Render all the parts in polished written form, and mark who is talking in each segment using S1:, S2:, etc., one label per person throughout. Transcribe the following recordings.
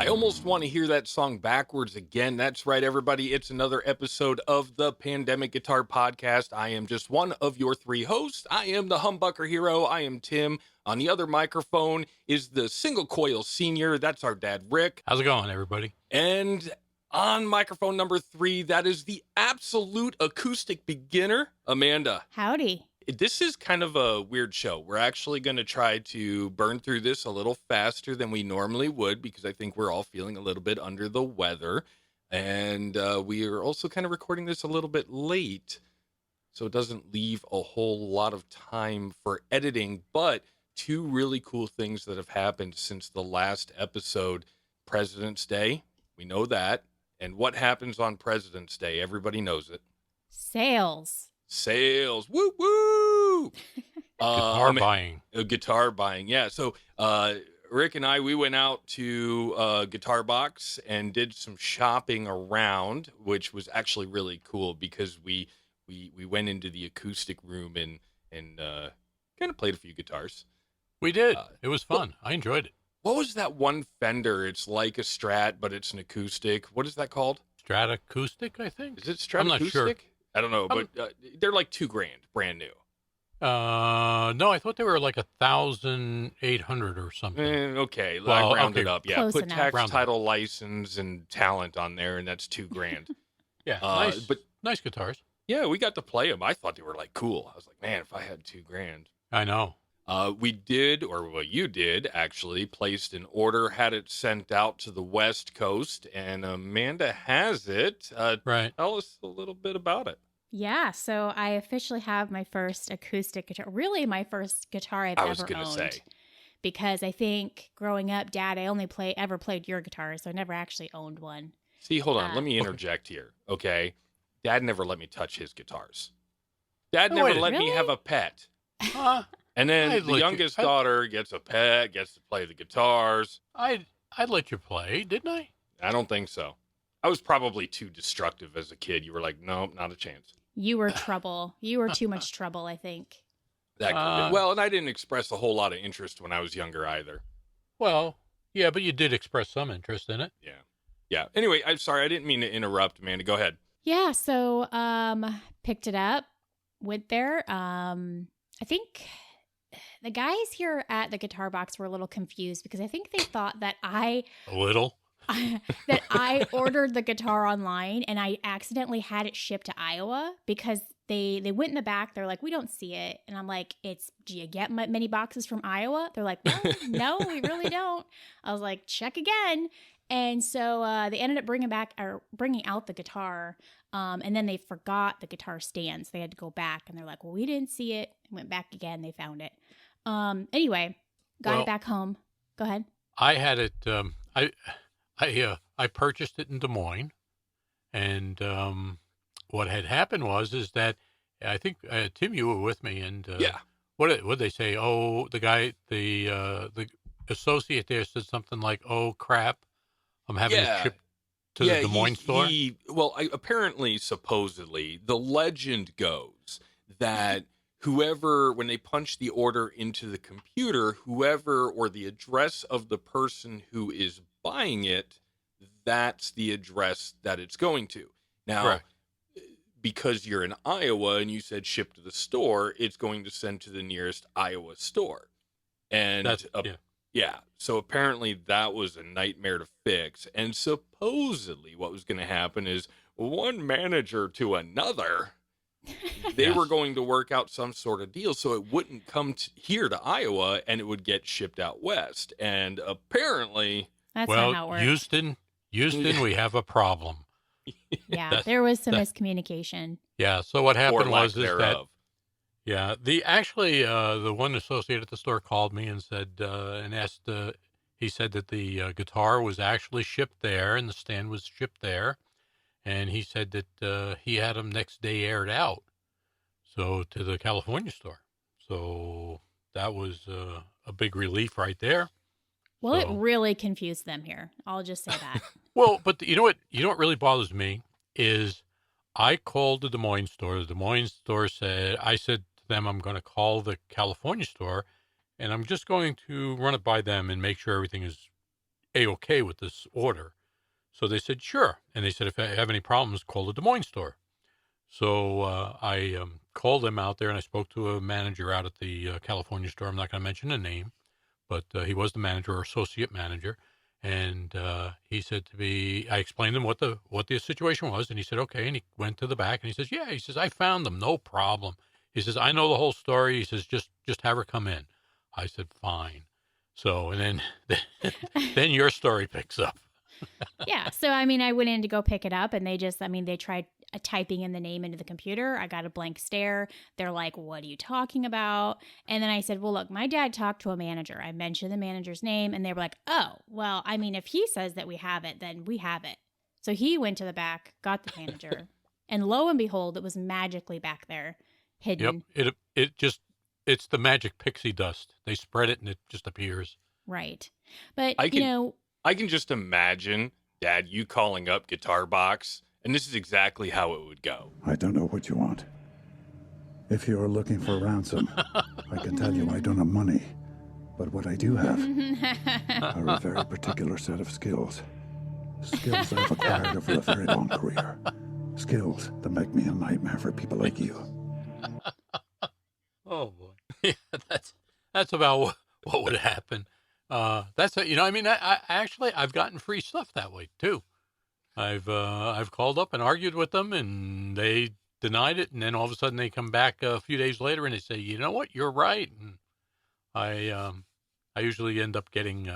S1: I almost want to hear that song backwards again. That's right, everybody. It's another episode of the Pandemic Guitar Podcast. I am just one of your three hosts. I am the humbucker hero. I am Tim. On the other microphone is the single coil senior. That's our dad, Rick.
S2: How's it going, everybody?
S1: And on microphone number 3, that is the absolute acoustic beginner, Amanda.
S3: Howdy.
S1: This is kind of a weird show. We're actually going to try to burn through this a little faster than we normally would because I think we're all feeling a little bit under the weather. And we are also kind of recording this a little bit late, so it doesn't leave a whole lot of time for editing. But two really cool things that have happened since the last episode. President's Day, we know that. And what happens on President's Day? Everybody knows it.
S3: Sales.
S1: Woo woo. Guitar buying. Yeah. So Rick and I, we went out to Guitar Box and did some shopping around, which was actually really cool because we went into the acoustic room and kind of played a few guitars.
S2: We did. It was fun. I enjoyed it.
S1: What was that one Fender? It's like a Strat, but it's an acoustic. What is that called?
S2: Strat Acoustic, I think.
S1: Is it Strat
S2: I'm not
S1: Acoustic?
S2: sure.
S1: I don't know, but they're like $2,000, brand new.
S2: No, I thought they were like 1,800 or something.
S1: Okay,
S2: Well,
S1: I rounded up. Yeah,
S3: Close
S1: put
S3: enough.
S1: tax,
S2: Round up.
S1: title, license, and talent on there, and that's $2,000.
S2: Yeah, nice guitars.
S1: Yeah, we got to play them. I thought they were like cool. I was like, man, if I had $2,000.
S2: I know.
S1: You did actually placed an order, had it sent out to the West Coast, and Amanda has it.
S2: Right.
S1: Tell us a little bit about it.
S3: Yeah, so I officially have my first acoustic guitar. Really, my first guitar I've
S1: I
S3: ever
S1: was gonna
S3: owned.
S1: say.
S3: Because I think growing up, Dad, I only ever played your guitar, so I never actually owned one.
S1: See, hold on. Let me interject here, okay? Dad never let me touch his guitars. Dad never let me
S3: Really?
S1: have a pet. And then
S2: I'd
S1: the
S2: let you-
S1: youngest daughter gets a pet, gets to play the guitars.
S2: I'd let you play, didn't I?
S1: I don't think so. I was probably too destructive as a kid. You were like, no, not a chance.
S3: You were trouble. You were too much trouble, I think.
S1: Well, and I didn't express a whole lot of interest when I was younger either.
S2: Well, yeah, but you did express some interest in it.
S1: Yeah. Anyway, I'm sorry. I didn't mean to interrupt, Amanda. Go ahead.
S3: Yeah, so picked it up, went there. I think the guys here at the Guitar Box were a little confused because I think they thought that
S2: A little.
S3: I ordered the guitar online and I accidentally had it shipped to Iowa because they went in the back. They're like, we don't see it. And I'm like, do you get many boxes from Iowa? They're like, well, no, we really don't. I was like, check again. And so they ended up bringing out the guitar. And then they forgot the guitar stands. They had to go back and they're like, well, we didn't see it. Went back again. They found it. Anyway, got it back home. Go ahead.
S2: I had it. I purchased it in Des Moines, and what had happened is that I think Tim, you were with me, and
S1: Yeah.
S2: What did they say? Oh, the associate there said something like, "Oh crap, I'm having it shipped to the Des Moines store."
S1: Apparently, supposedly, the legend goes that when they punch the order into the computer, or the address of the person who is buying it, that's the address that it's going to. Now,
S2: Correct.
S1: Because you're in Iowa and you said ship to the store, it's going to send to the nearest Iowa store. And so apparently that was a nightmare to fix. And supposedly what was going to happen is one manager to another, they were going to work out some sort of deal so it wouldn't come here to Iowa and it would get shipped out west. And apparently...
S3: That's not how it works.
S2: Houston, we have a problem.
S3: Yeah, there was some miscommunication.
S2: Yeah, so what happened was
S1: thereof.
S2: the one associate at the store called me and said, he said that the guitar was actually shipped there and the stand was shipped there. And he said that he had them next day aired out, so to the California store. So that was a big relief right there.
S3: Well, it really confused them here. I'll just say that.
S2: Well, but you know what really bothers me is I called the Des Moines store. The Des Moines store I said to them, I'm going to call the California store and I'm just going to run it by them and make sure everything is A-okay with this order. So they said, sure. And they said, if I have any problems, call the Des Moines store. So I called them out there, and I spoke to a manager out at the California store. I'm not going to mention the name, but he was the manager or associate manager. And he said to me, I explained to him what the situation was, and he said, okay. And he went to the back, and he says, yeah, he says, I found them, no problem. He says, I know the whole story. He says, just have her come in. I said, fine. So, and then your story picks up.
S3: Yeah. So, I mean, I went in to go pick it up, and they tried typing in the name into the computer. I got a blank stare. They're like, what are you talking about? And then I said, well, look, my dad talked to a manager. I mentioned the manager's name, and they were like, oh, well, I mean, if he says that we have it, then we have it. So he went to the back, got the manager, and lo and behold, it was magically back there, hidden.
S2: Yep. It's the magic pixie dust. They spread it and it just appears.
S3: Right. But,
S1: I can just imagine, Dad, you calling up Guitar Box, and this is exactly how it would go.
S4: I don't know what you want. If you're looking for ransom, I can tell you I don't have money. But what I do have are a very particular set of skills. Skills I've acquired over a very long career. Skills that make me a nightmare for people like you.
S2: Oh, boy. Yeah, that's about what would happen. That's I mean, I actually I've gotten free stuff that way too. I've called up and argued with them, and they denied it, and then all of a sudden they come back a few days later and they say, you know what, you're right, and I usually end up getting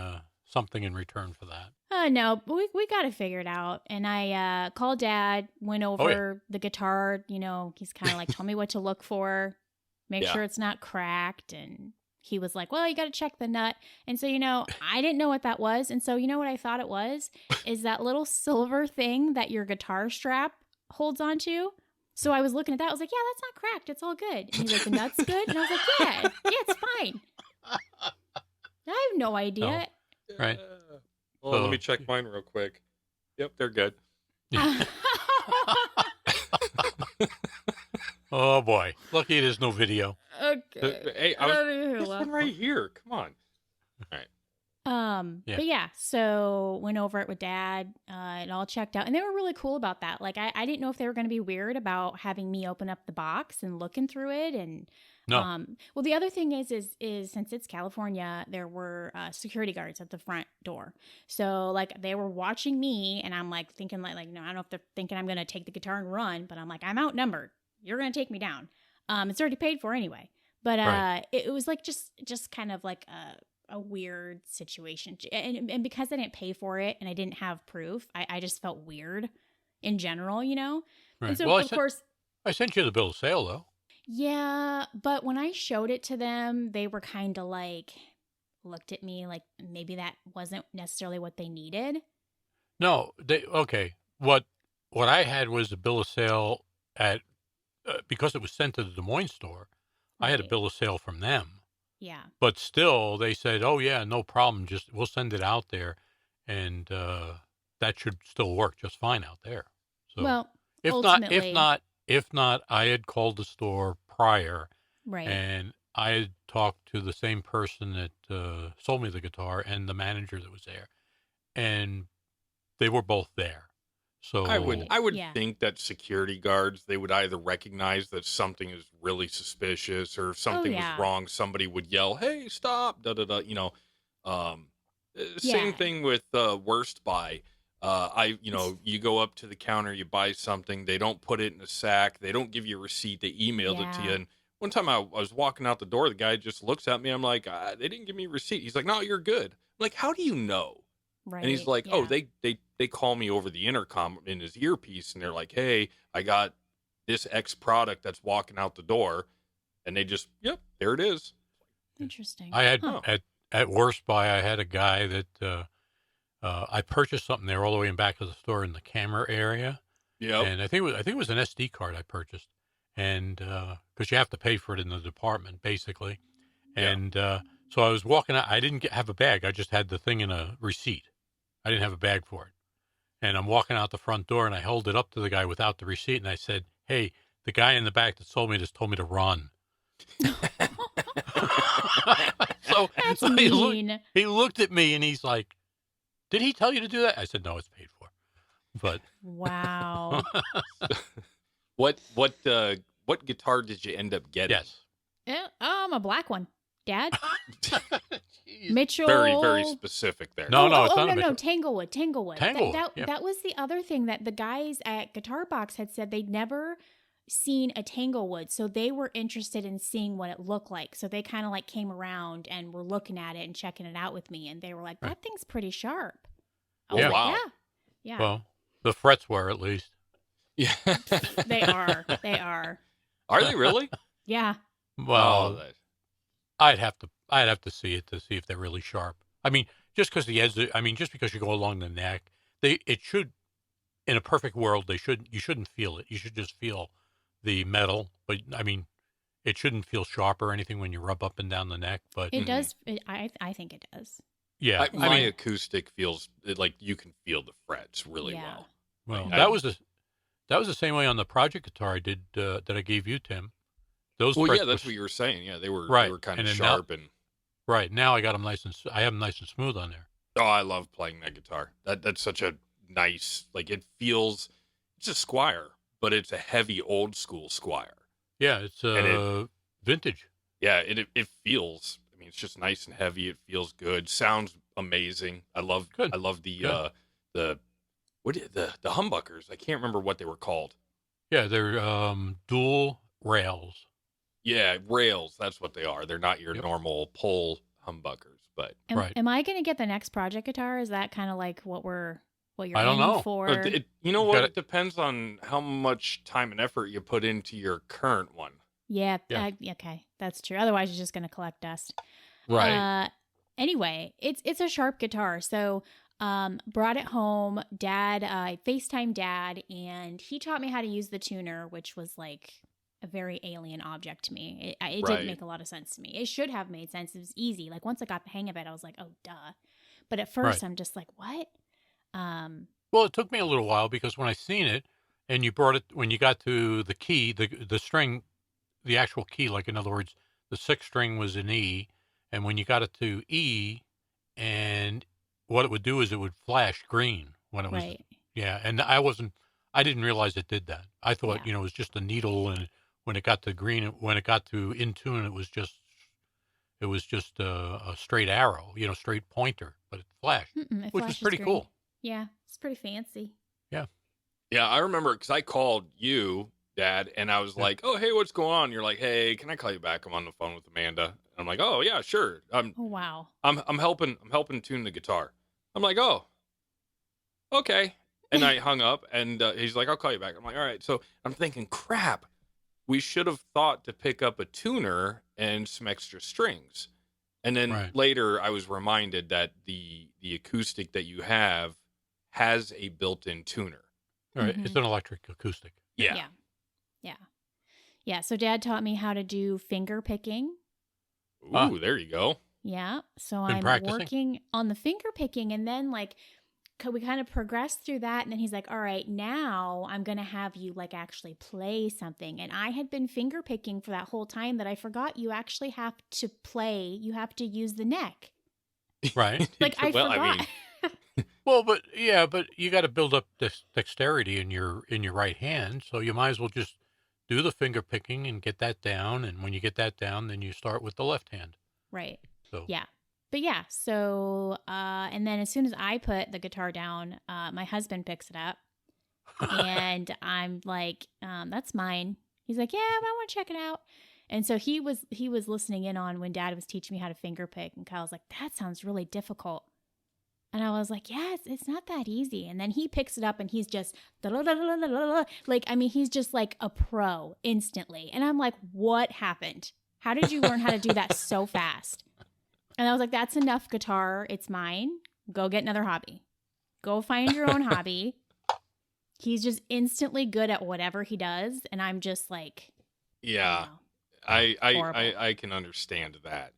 S2: something in return for that.
S3: No, but we got to figure it out. And I called Dad, went over the guitar. He's kind of like, tell me what to look for, make sure it's not cracked, and he was like, well, you got to check the nut. And so, I didn't know what that was. And so, what I thought it was is that little silver thing that your guitar strap holds onto. So I was looking at that. I was like, yeah, that's not cracked. It's all good. And he's like, the nut's good? And I was like, yeah, it's fine. I have no idea.
S2: Oh, right.
S1: Well, let me check mine real quick. Yep, they're good.
S2: Oh, boy. Lucky there's no video.
S3: Okay.
S1: Hey, this one right here. Come on. All right.
S3: But yeah, so went over it with Dad. It all checked out, and they were really cool about that. Like, I didn't know if they were going to be weird about having me open up the box and looking through it. And
S2: no.
S3: Well, the other thing is since it's California, there were security guards at the front door. So like they were watching me, and I'm like thinking like no, I don't know if they're thinking I'm going to take the guitar and run, but I'm like, I'm outnumbered. You're going to take me down. It's already paid for anyway. But it was like just kind of like a weird situation. And because I didn't pay for it and I didn't have proof, I just felt weird in general, Right. And so, of course...
S2: I sent you the bill of sale, though.
S3: Yeah, but when I showed it to them, they were kind of like, looked at me like maybe that wasn't necessarily what they needed.
S2: No, okay. What I had was a bill of sale at... because it was sent to the Des Moines store, I had a bill of sale from them.
S3: Yeah. But
S2: still, they said, oh, yeah, no problem. Just we'll send it out there. And that should still work just fine out there. So,
S3: well,
S2: if not, I had called the store prior.
S3: Right.
S2: And I had talked to the same person that sold me the guitar and the manager that was there. And they were both there. So
S1: I would think that security guards, they would either recognize that something is really suspicious or something was wrong. Somebody would yell, "Hey, stop!" Da da da. Same thing with worst buy. You go up to the counter, you buy something, they don't put it in a sack, they don't give you a receipt, they emailed it to you. And one time I was walking out the door, the guy just looks at me. I'm like, they didn't give me a receipt. He's like, no, you're good. I'm like, how do you know?
S3: Right.
S1: And he's like, oh, they call me over the intercom in his earpiece, and they're like, hey, I got this X product that's walking out the door. And they just, yep, there it is.
S3: Interesting.
S2: I had, at Worst Buy, I had a guy that I purchased something there all the way in back of the store in the camera area.
S1: Yeah.
S2: And I think it was an SD card I purchased. And because you have to pay for it in the department, basically. And so I was walking out. I didn't have a bag. I just had the thing in a receipt. I didn't have a bag for it. And I'm walking out the front door, and I hold it up to the guy without the receipt, and I said, hey, the guy in the back that sold me this told me to run.
S3: That's mean.
S2: He looked at me, and he's like, Did he tell you to do that? I said, no, it's paid for. But
S3: Wow.
S1: What guitar did you end up getting?
S2: yes.
S3: A black one. Dad?
S2: Jeez.
S3: Mitchell.
S1: Very specific there.
S2: No, no,
S3: oh,
S2: it's not a
S3: no,
S2: Mitchell.
S3: Tanglewood.
S2: Tanglewood, yeah.
S3: That was the other thing that the guys at Guitar Box had said they'd never seen a Tanglewood, so they were interested in seeing what it looked like. So they kind of like came around and were looking at it and checking it out with me, and they were like, "That thing's pretty sharp." I was
S2: Yeah.
S3: like,
S1: Wow.
S3: yeah.
S2: Well, the frets were at least.
S1: Yeah.
S3: They are. They are.
S1: Are they really?
S3: Yeah.
S2: Well,
S1: Oh,
S2: I'd have to see it to see if they're really sharp. I mean, just because just because you go along the neck, it should, in a perfect world, you shouldn't feel it. You should just feel the metal. But I mean, it shouldn't feel sharp or anything when you rub up and down the neck. But
S3: It does. I think it does.
S2: yeah,
S1: my acoustic feels like you can feel the frets really
S3: Yeah.
S1: well.
S2: well,
S1: I-
S2: that was the same way on the project guitar I did that I gave you, Tim. Those
S1: Well,
S2: frets
S1: yeah, that's
S2: were
S1: what you were saying. Yeah, they were
S2: Right.
S1: kind
S2: And
S1: of
S2: then now-
S1: sharp and.
S2: right. Now I got them I have them nice and smooth on there.
S1: Oh, I love playing that guitar. That's such a nice, like it's a Squire, but it's a heavy old school Squire.
S2: Yeah, it's vintage.
S1: Yeah, it feels. I mean, it's just nice and heavy. It feels good. Sounds amazing. I love
S2: Good.
S1: the the humbuckers. I can't remember what they were called.
S2: Yeah, they're dual rails.
S1: Yeah, rails. That's what they are. They're not your
S2: Yep.
S1: normal pole humbuckers, but
S2: Right.
S3: Am I going to get the next project guitar? Is that kind of like what you're
S2: I don't
S3: aiming
S2: know.
S3: for?
S1: you know
S2: You
S1: what?
S2: gotta-
S1: It depends on how much time and effort you put into your current one.
S3: Yeah.
S2: Yeah.
S3: Okay, that's true. Otherwise, you're just going to collect dust.
S2: Right.
S3: Anyway, it's a sharp guitar. So, brought it home. Dad, I FaceTime Dad, and he taught me how to use the tuner, which was like a very alien object to me. It
S1: Right.
S3: didn't make a lot of sense to me. It should have made sense. It was easy. Like once I got the hang of it, I was like, oh, duh. But at first,
S2: Right.
S3: I'm just like, what?
S2: Well, it took me a little while because when I seen it and you brought it, when you got to the key, the string, the actual key, like in other words, the sixth string was an E. And when you got it to E, and what it would do is it would flash green when it was,
S3: Right.
S2: yeah. And I didn't realize it did that. I thought,
S3: Yeah.
S2: it was just a needle. And when it got to green, when it got to in tune, it was just a straight arrow, straight pointer, but it flashed,
S3: It
S2: which was
S3: flashes
S2: pretty
S3: green.
S2: cool.
S3: Yeah, it's pretty fancy.
S1: Yeah, I remember because I called you, Dad, and I was
S2: Yeah.
S1: like, "Oh, hey, what's going on?" You're like, "Hey, can I call you back? I'm on the phone with Amanda." And I'm like, "Oh, yeah, sure.
S3: Oh wow.
S1: I'm helping tune the guitar." I'm like, "Oh, okay." And I hung up, and he's like, "I'll call you back." I'm like, "All right." So I'm thinking, crap, we should have thought to pick up a tuner and some extra strings. And then
S2: Right.
S1: later, I was reminded that the acoustic that you have has a built-in tuner.
S2: All right.
S3: Mhm.
S2: It's an electric acoustic.
S3: Yeah. Yeah. So Dad taught me how to do finger picking.
S1: Ooh,
S2: Ah.
S1: there you go.
S3: Yeah. So
S2: Been
S3: I'm
S2: practicing?
S3: working on the finger picking, and then we kind of progressed through that, and then he's like, all right, now I'm going to have you like actually play something. And I had been finger picking for that whole time that I forgot you actually have to play. You have to use the neck.
S2: Right.
S3: Like I
S1: Well,
S3: forgot.
S1: I mean,
S2: Well, but you got to build up this dexterity in your right hand, so you might as well just do the finger picking and get that down. And when you get that down, then you start with the left hand.
S3: Right.
S2: So
S3: Yeah. But yeah, so and then as soon as I put the guitar down, my husband picks it up, and I'm like, that's mine. He's like, yeah, but I want to check it out. And so he was listening in on when Dad was teaching me how to finger pick, and Kyle's like, that sounds really difficult. And I was like, yes, it's not that easy. And then he picks it up and he's just like, I mean, he's just like a pro instantly. And I'm like, what happened? How did you learn how to do that so fast? And I was like, that's enough guitar. It's mine. Go get another hobby. Go find your own hobby. He's just instantly good at whatever he does. And I'm just like,
S1: yeah,
S3: wow.
S1: I
S3: Horrible.
S1: can understand that.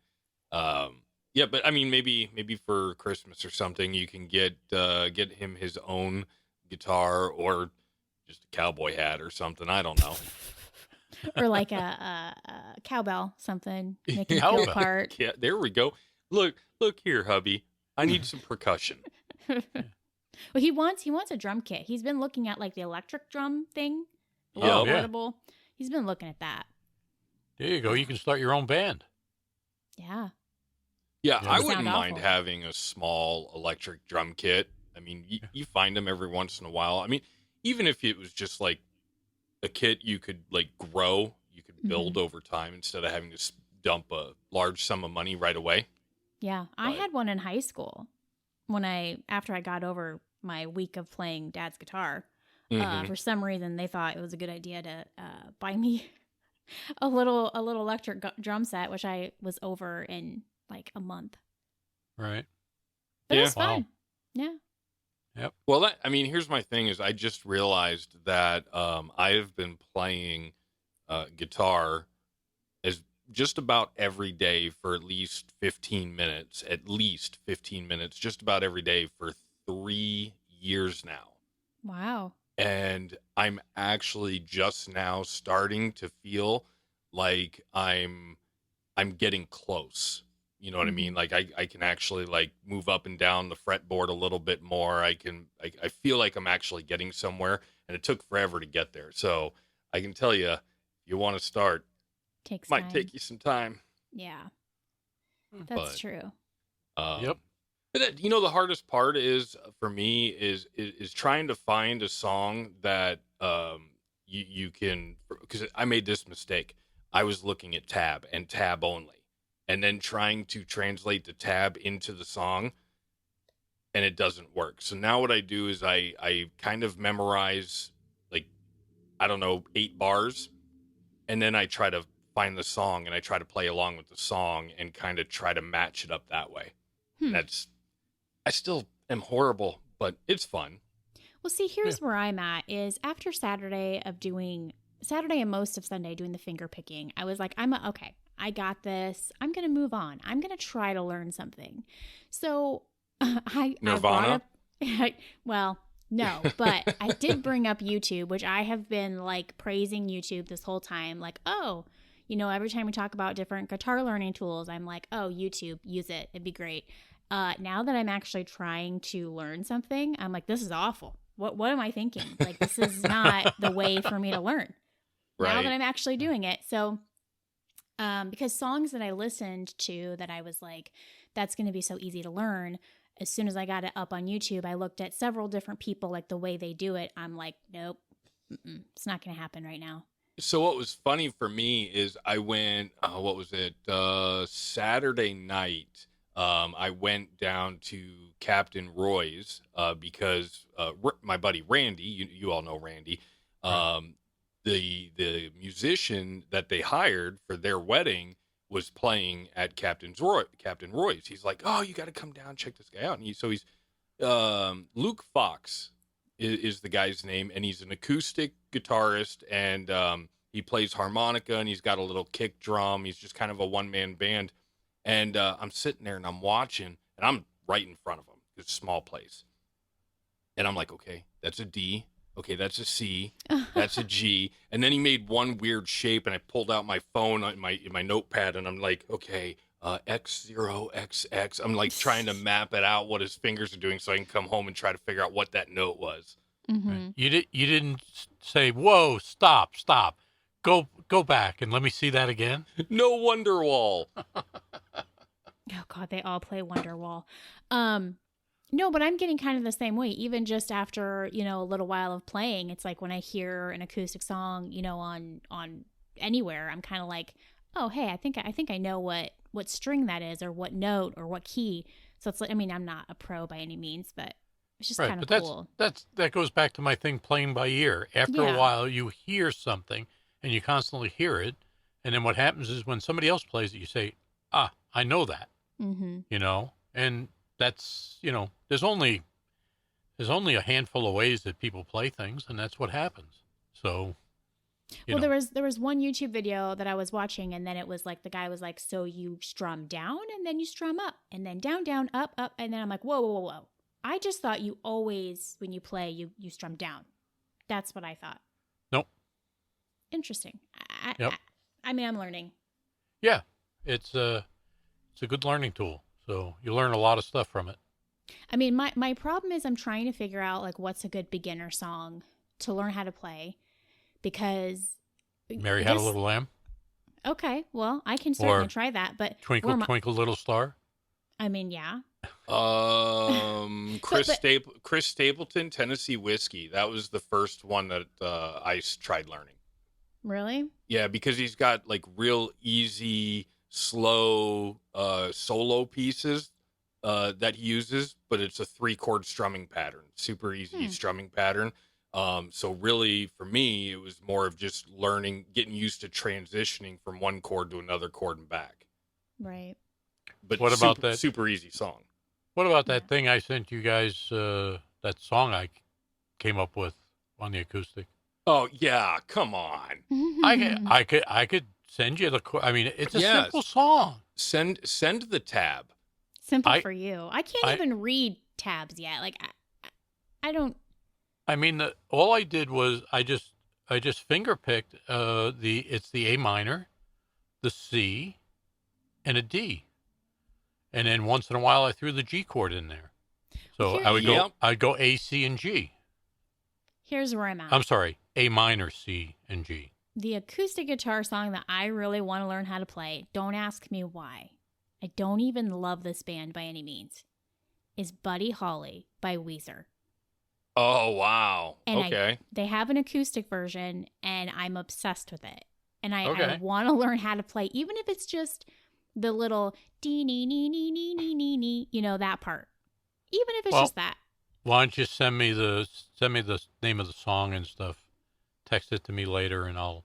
S1: Yeah, but I mean, maybe for Christmas or something, you can get him his own guitar or just a cowboy hat or something. I don't know.
S3: Or like a cowbell, something. Make him feel
S2: Cowbell.
S3: apart.
S1: Yeah, there we go. Look here, hubby. I need some percussion.
S3: Well, he wants a drum kit. He's been looking at like the electric drum thing, the
S1: Yeah.
S3: little
S2: Yeah.
S3: portable. He's been looking at that.
S2: There you go. You can start your own band.
S3: Yeah.
S1: Yeah,
S2: Yeah.
S1: I
S3: Sound
S1: wouldn't mind
S3: awful.
S1: having a small electric drum kit. I mean, you find them every once in a while. I mean, even if it was just like a kit you could like grow, you could build over time instead of having to dump a large sum of money right away.
S3: Yeah. I
S1: But-
S3: had one in high school after I got over my week of playing dad's guitar.
S1: Mhm.
S3: For some reason, they thought it was a good idea to buy me a little electric drum set, which I was over in like a month.
S2: Right.
S3: But it
S1: Yeah.
S3: was fun. Yeah.
S1: Well, I mean, here's my thing: is I just realized that I have been playing guitar as just about every day for at least 15 minutes, just about every day for 3 years now.
S3: Wow.
S1: And I'm actually just now starting to feel like I'm getting close. You know what I mean? Like I can actually like move up and down the fretboard a little bit more. I feel like I'm actually getting somewhere, and it took forever to get there. So I can tell you, if you want to start,
S3: Takes
S1: might
S3: time.
S1: take you some time.
S3: Yeah. That's
S1: But-
S3: true.
S2: Yep.
S1: But the hardest part is for me is trying to find a song that you can, because I made this mistake. I was looking at tab and tab only, and then trying to translate the tab into the song, and it doesn't work. So now what I do is I kind of memorize, like, I don't know, 8 bars, and then I try to find the song and I try to play along with the song and kind of try to match it up that way. I still am horrible, but it's fun.
S3: Well, see, here's where I'm at is after Saturday and most of Sunday doing the finger picking, I was like, okay, I got this. I'm going to move on. I'm going to try to learn something. So
S1: Nirvana?
S3: Well, no, but I did bring up YouTube, which I have been like praising YouTube this whole time. Like, oh, every time we talk about different guitar learning tools, I'm like, oh, YouTube, use it. It'd be great. Now that I'm actually trying to learn something, I'm like, this is awful. What am I thinking? Like, this is not the way for me to learn. Now
S1: Right.
S3: that I'm actually doing it. So, because songs that I listened to that I was like, that's going to be so easy to learn. As soon as I got it up on YouTube, I looked at several different people, like the way they do it. I'm like, nope, it's not going to happen right now.
S1: So what was funny for me is I went, what was it? Saturday night. I went down to Captain Roy's because my buddy Randy, you all know Randy, the musician that they hired for their wedding was playing at Captain Roy's. He's like, oh, you got to come down, check this guy out. And he's Luke Fox is the guy's name, and he's an acoustic guitarist, and he plays harmonica, and he's got a little kick drum. He's just kind of a one-man band. And I'm sitting there, and I'm watching, and I'm right in front of him. It's a small place. And I'm like, okay, that's a D. Okay, that's a C. That's a G. And then he made one weird shape, and I pulled out my phone in my notepad, and I'm like, okay, X0XX. I'm like trying to map it out what his fingers are doing so I can come home and try to figure out what that note was.
S3: Mm-hmm.
S2: You didn't say, "Whoa, stop. Go back and let me see that again."
S1: No Wonderwall.
S3: Oh God, they all play Wonderwall. No, but I'm getting kind of the same way. Even just after a little while of playing, it's like when I hear an acoustic song, on anywhere, I'm kind of like, oh hey, I think I know what string that is, or what note, or what key. So it's like, I mean, I'm not a pro by any means, but it's just
S2: Right,
S3: kind of
S2: but
S3: cool.
S2: that goes back to my thing, playing by ear. After
S3: Yeah.
S2: a while, you hear something, and you constantly hear it, and then what happens is when somebody else plays it, you say, "Ah, I know that,"
S3: Mm-hmm.
S2: and that's there's only a handful of ways that people play things, and that's what happens. So,
S3: Well, there was one YouTube video that I was watching, and then it was like the guy was like, "So you strum down, and then you strum up, and then down, down, up, up," and then I'm like, "Whoa, whoa, whoa, whoa! I just thought you always, when you play, you strum down. That's what I thought."
S2: Nope.
S3: Interesting.
S2: Yep.
S3: I mean, I'm learning.
S2: Yeah, it's a good learning tool. So you learn a lot of stuff from it.
S3: I mean, my problem is I'm trying to figure out like what's a good beginner song to learn how to play because
S2: Mary Had a Little Lamb
S3: Okay, well, I can certainly
S2: or
S3: try that, but
S2: Twinkle Twinkle Little Star.
S3: I mean, yeah.
S1: Chris Stapleton, Tennessee Whiskey. That was the first one that I tried learning.
S3: Really?
S1: Yeah, because he's got like real easy, slow solo pieces that he uses, but it's a 3-chord strumming pattern, super easy strumming pattern. So really, for me, it was more of just learning, getting used to transitioning from one chord to another chord and back.
S3: Right.
S1: But
S2: What about that?
S1: Super easy song.
S2: What about that thing I sent you guys? That song I came up with on the acoustic.
S1: Oh yeah, come on.
S2: I could send you the. I mean, it's a simple song.
S1: Send the tab.
S3: Simple for you. I can't even read tabs yet. Like I don't.
S2: I mean, all I did was I just finger picked it's the A minor, the C, and a D, and then once in a while I threw the G chord in there. So I'd go A, C, and G.
S3: Here's where I'm at.
S2: I'm sorry, A minor, C, and G.
S3: The acoustic guitar song that I really want to learn how to play, don't ask me why. I don't even love this band by any means, is Buddy Holly by Weezer.
S1: Oh, wow.
S3: And
S1: okay.
S3: They have an acoustic version, and I'm obsessed with it. And I want to learn how to play, even if it's just the little dee nee nee nee nee nee nee nee, you know, that part. Even if it's just that.
S2: Why don't you send me the name of the song and stuff? Text it to me later, and I'll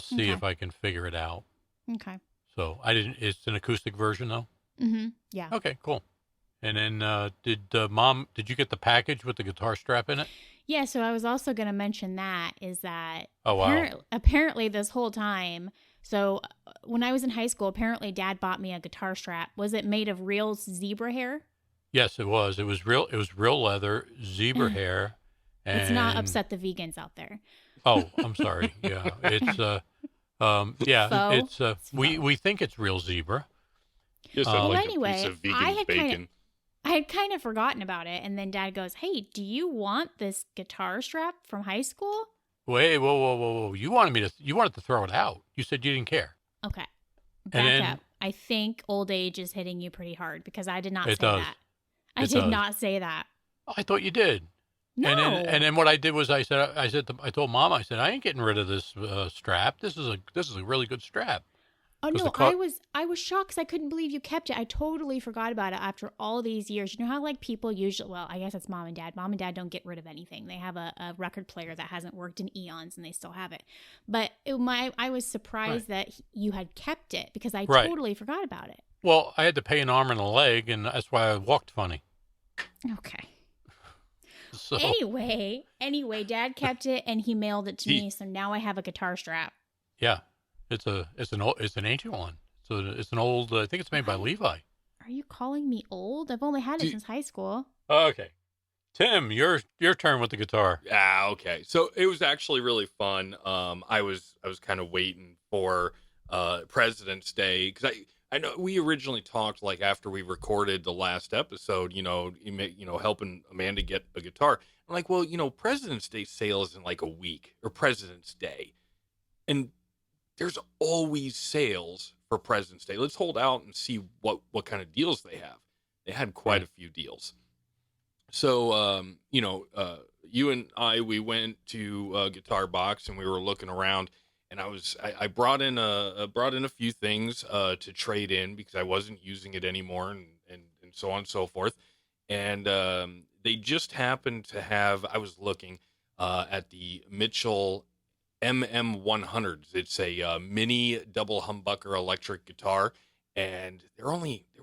S2: see if I can figure it out.
S3: Okay.
S2: So it's an acoustic version though?
S3: Mm-hmm. Yeah.
S2: Okay, cool. And then did you get the package with the guitar strap in it?
S3: Yeah, so I was also going to mention that
S2: wow.
S3: Apparently this whole time, so when I was in high school, apparently Dad bought me a guitar strap. Was it made of real zebra hair?
S2: Yes, it was. It was real leather, zebra hair. And...
S3: Let's not upset the vegans out there.
S2: Oh, I'm sorry. Yeah, it's we think it's real zebra.
S1: Just like a piece of vegan bacon.
S3: I had kind of forgotten about it, and then Dad goes, "Hey, do you want this guitar strap from high school?"
S2: Wait, whoa! You wanted to throw it out. You said you didn't care.
S3: Okay, back up. I think old age is hitting you pretty hard because I did not say that. I did not say that.
S2: I thought you did.
S3: No.
S2: And then what I did was I told Mom, I said, I ain't getting rid of this strap. This is a really good strap.
S3: Oh no, I was shocked because I couldn't believe you kept it. I totally forgot about it after all these years. You know how like people usually, well, I guess it's Mom and Dad. Mom and Dad don't get rid of anything. They have a record player that hasn't worked in eons and they still have it. But I was surprised that you had kept it because I totally forgot about it.
S2: Well, I had to pay an arm and a leg, and that's why I walked funny.
S3: Okay.
S2: So.
S3: Anyway, Dad kept it and he mailed it to me, so now I have a guitar strap.
S2: Yeah. It's an ancient one. So it's an old. I think it's made by Levi.
S3: Are you calling me old? I've only had it since high school.
S2: Okay, Tim, your turn with the guitar.
S1: Ah, okay. So it was actually really fun. I was kind of waiting for President's Day because I know we originally talked like after we recorded the last episode. Helping Amanda get a guitar. I'm like, well, President's Day sale is in like a week or President's Day, and there's always sales for President's Day. Let's hold out and see what kind of deals they have. They had quite a few deals. So, you and we went to Guitar Box and we were looking around, and I brought in a few things to trade in because I wasn't using it anymore, and so on and so forth. And they just happened to have. I was looking at the Mitchell MM100s. It's a mini double humbucker electric guitar, and they were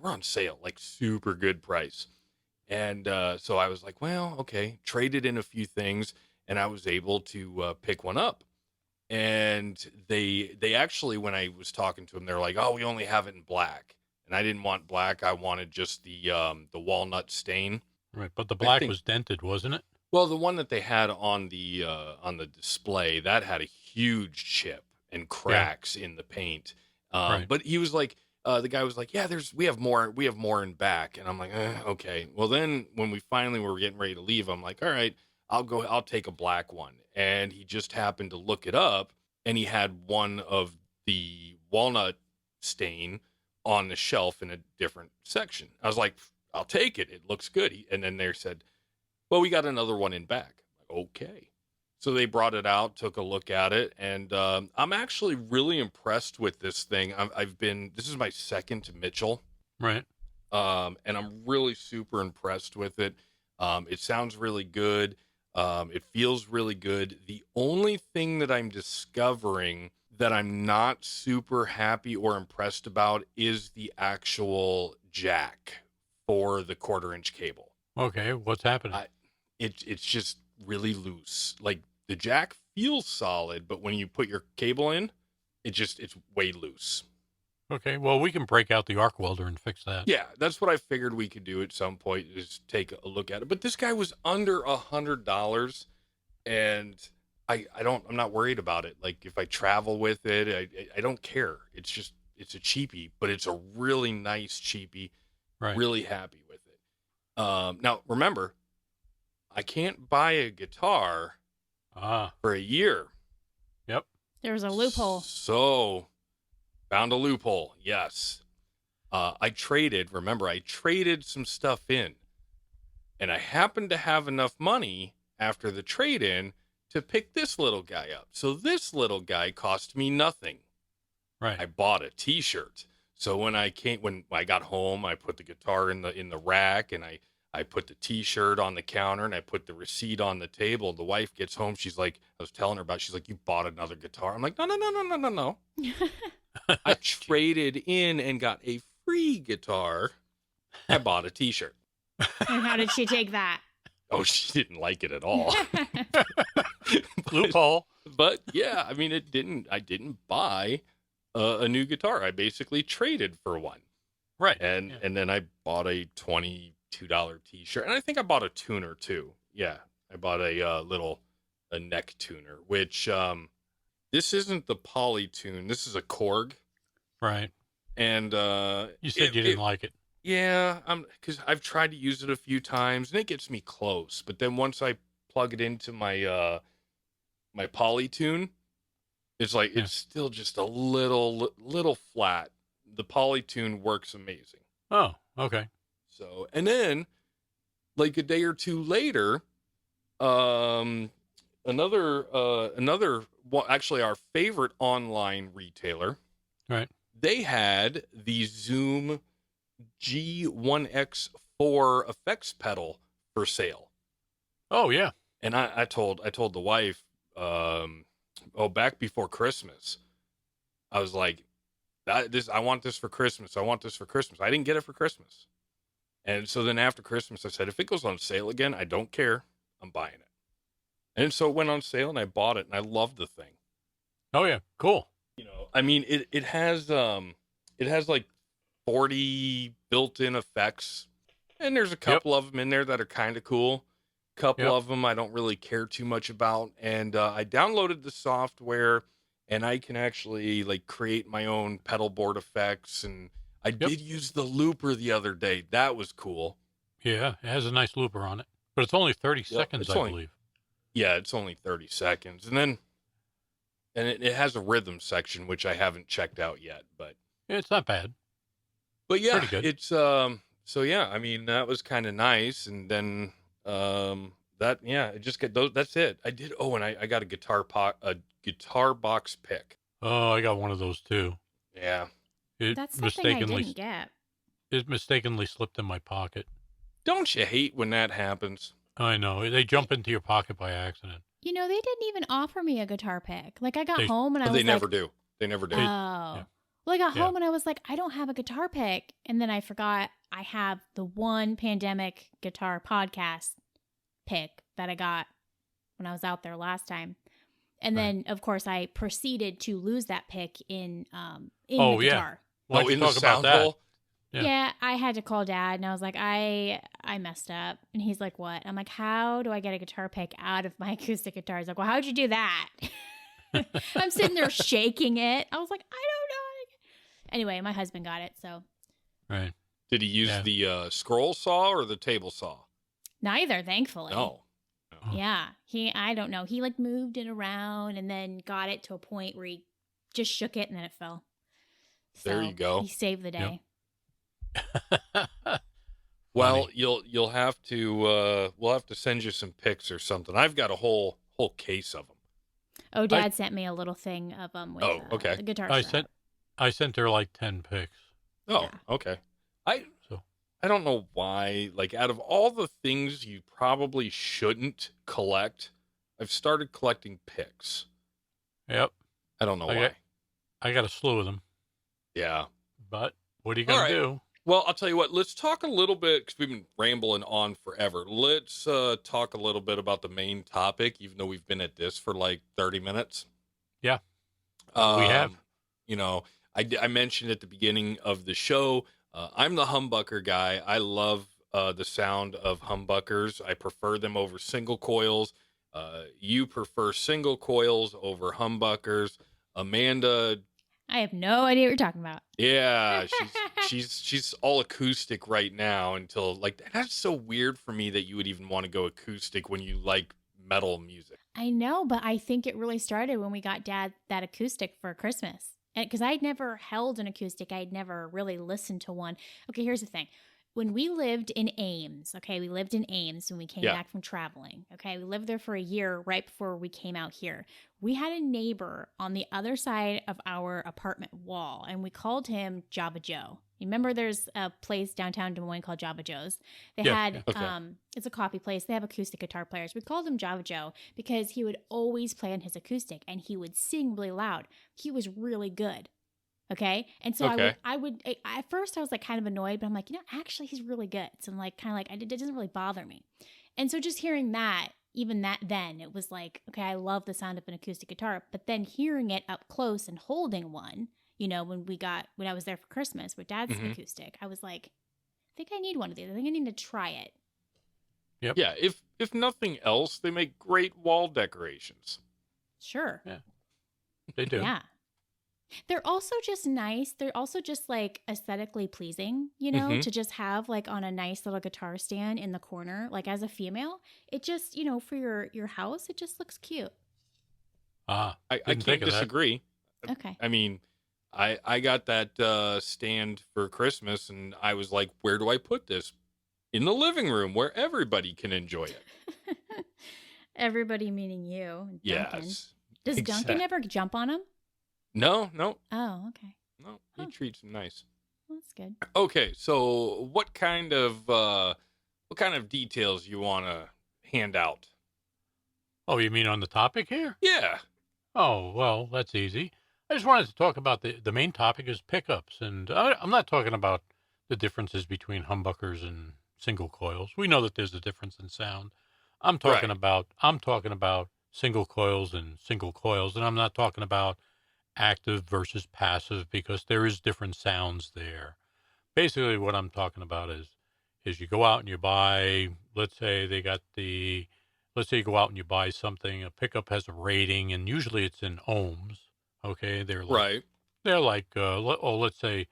S1: on sale, like super good price. And so I was like, well, okay, traded in a few things, and I was able to pick one up. And they actually, when I was talking to them, they're like, oh, we only have it in black. And I didn't want black. I wanted just the walnut stain.
S2: Right, but the black was dented, wasn't it?
S1: Well, the one that they had on the display, that had a huge chip and cracks in the paint.
S2: Right.
S1: But he was like, the guy was like, yeah, we have more in back. And I'm like, okay. Well, then when we finally were getting ready to leave, I'm like, all right, I'll take a black one. And he just happened to look it up, and he had one of the walnut stain on the shelf in a different section. I was like, I'll take it. It looks good. And then they said, well, we got another one in back. Okay. So they brought it out, took a look at it, and I'm actually really impressed with this thing. This is my second to Mitchell.
S2: Right.
S1: And I'm really super impressed with it. It sounds really good. It feels really good. The only thing that I'm discovering that I'm not super happy or impressed about is the actual jack for the 1/4-inch cable.
S2: Okay, what's happening?
S1: It's just really loose. Like, the jack feels solid, but when you put your cable in, it's way loose.
S2: Okay, well, we can break out the arc welder and fix that.
S1: Yeah, that's what I figured we could do at some point, is take a look at it. But this guy was under $100, and I'm not worried about it. Like, if I travel with it, I don't care. It's a cheapie, but it's a really nice cheapie.
S2: Right.
S1: Really happy with it. Now remember, I can't buy a guitar for a year.
S2: Yep.
S3: There's a loophole.
S1: So, found a loophole. Yes. I traded some stuff in, and I happened to have enough money after the trade-in to pick this little guy up. So this little guy cost me nothing.
S2: Right.
S1: I bought a t-shirt. So when I got home, I put the guitar in the rack, and I put the t-shirt on the counter, and I put the receipt on the table. The wife gets home. She's like, I was telling her she's like, you bought another guitar. I'm like, no. I traded in and got a free guitar. I bought a t-shirt.
S3: And how did she take that?
S1: Oh, she didn't like it at all.
S2: Loophole.
S1: But yeah, I mean, I didn't buy a new guitar. I basically traded for one.
S2: Right.
S1: And then I bought a $22 t-shirt, and I think I bought a tuner too. Yeah, I bought a neck tuner, which this isn't the Polytune. This is a Korg.
S2: Right.
S1: And
S2: you said you didn't like it.
S1: Yeah, because I've tried to use it a few times, and it gets me close. But then once I plug it into my my Polytune, it's like it's still just a little flat. The Polytune works amazing.
S2: Oh, okay.
S1: So, and then like a day or two later, another well, actually our favorite online retailer,
S2: right?
S1: They had the Zoom G1X4 effects pedal for sale.
S2: Oh yeah.
S1: And I told the wife, back before Christmas, I was like, I want this for Christmas. I want this for Christmas. I didn't get it for Christmas. And so then after Christmas, I said, if it goes on sale again, I don't care. I'm buying it. And so it went on sale, and I bought it, and I love the thing.
S2: Oh yeah, cool.
S1: You know, I mean, it has like 40 built-in effects, and there's a couple of them in there that are kind of cool. Couple of them I don't really care too much about, and I downloaded the software, and I can actually like create my own pedal board effects, and I did use the looper the other day. That was cool.
S2: Yeah, it has a nice looper on it, but it's only 30 seconds, I believe.
S1: Yeah, it's only 30 seconds, and then it has a rhythm section which I haven't checked out yet, but
S2: it's not bad.
S1: But yeah,
S2: pretty good.
S1: It's so yeah, I mean that was kind of nice, and then it just get those. That's it. I did. Oh, and I got a guitar box pick.
S2: Oh, I got one of those too.
S1: Yeah,
S3: that's something I didn't get.
S2: It mistakenly slipped in my pocket.
S1: Don't you hate when that happens?
S2: I know. They jump into your pocket by accident.
S3: You know, they didn't even offer me a guitar pick. Like I got home and I was
S1: they never do. They never do.
S3: Oh. Yeah. Well, I got home and I was like, I don't have a guitar pick. And then I forgot I have the one pandemic guitar podcast pick that I got when I was out there last time. And then, of course, I proceeded to lose that pick in the guitar.
S2: Why don't you talk about that?
S3: Yeah, I had to call Dad, and I was like, I messed up. And he's like, what? I'm like, how do I get a guitar pick out of my acoustic guitar? He's like, well, how'd you do that? I'm sitting there shaking it. I was like, I don't know. Anyway, my husband got it, so.
S2: Right.
S1: Did he use the scroll saw or the table saw?
S3: Neither, thankfully.
S1: No.
S3: Yeah. I don't know. He like moved it around and then got it to a point where he just shook it and then it fell. So
S1: There you go.
S3: He saved the day.
S1: Well, you'll have to we'll have to send you some pics or something. I've got a whole case of them.
S3: Oh, Dad sent me a little thing of them with
S1: okay.
S3: the guitar strap.
S2: I sent her like 10 pics.
S1: Oh, okay. I don't know why. Like, out of all the things you probably shouldn't collect, I've started collecting pics.
S2: Yep.
S1: I don't know why.
S2: I got a slew of them.
S1: Yeah.
S2: But what are you going to do?
S1: Well, I'll tell you what. Let's talk a little bit, because we've been rambling on forever. Let's talk a little bit about the main topic, even though we've been at this for like 30 minutes.
S2: Yeah. We have.
S1: You know, I mentioned at the beginning of the show, I'm the humbucker guy. I love the sound of humbuckers. I prefer them over single coils. You prefer single coils over humbuckers. Amanda,
S3: I have no idea what you're talking about.
S1: yeah, she's all acoustic right now until like that's so weird for me that you would even want to go acoustic when you like metal music.
S3: I know, but I think it really started when we got Dad that acoustic for Christmas. Because I'd never held an acoustic. I'd never really listened to one. Okay, here's the thing. When we lived in Ames, we lived in Ames when we came back from traveling. Okay, we lived there for a year right before we came out here. We had a neighbor on the other side of our apartment wall, and we called him Java Joe. You remember there's a place downtown Des Moines called Java Joe's? They had, it's a coffee place. They have acoustic guitar players. We called him Java Joe because he would always play on his acoustic, and he would sing really loud. He was really good. Okay. And so I would, at first I was like kind of annoyed, but I'm like, actually he's really good. So I'm like, kind of like, it doesn't really bother me. And so just hearing that, even that then it was like, okay, I love the sound of an acoustic guitar, but then hearing it up close and holding one, when I was there for Christmas with Dad's acoustic, I was like, I think I need one of these. I think I need to try it.
S2: Yep.
S1: Yeah. If nothing else, they make great wall decorations.
S3: Sure.
S2: Yeah. They do.
S3: Yeah. They're also just nice. They're also just like aesthetically pleasing, to just have like on a nice little guitar stand in the corner. Like as a female, it just, for your house, it just looks cute.
S1: I can't disagree.
S3: Okay.
S1: I mean, I got that stand for Christmas, and I was like, where do I put this? In the living room where everybody can enjoy it.
S3: Everybody meaning you. Duncan.
S1: Yes.
S3: Does Duncan ever jump on him?
S1: No.
S3: Oh, okay.
S1: No, he treats him nice.
S3: Well, that's good.
S1: Okay, so what kind of details you want to hand out?
S2: Oh, you mean on the topic here?
S1: Yeah.
S2: Oh, well, that's easy. I just wanted to talk about the main topic is pickups, and I'm not talking about the differences between humbuckers and single coils. We know that there's a difference in sound. I'm talking about single coils, and I'm not talking about active versus passive, because there is different sounds there. Basically, what I'm talking about is you go out and you buy, let's say you go out and you buy something, a pickup has a rating, and usually it's in ohms. Okay, they're like, let's say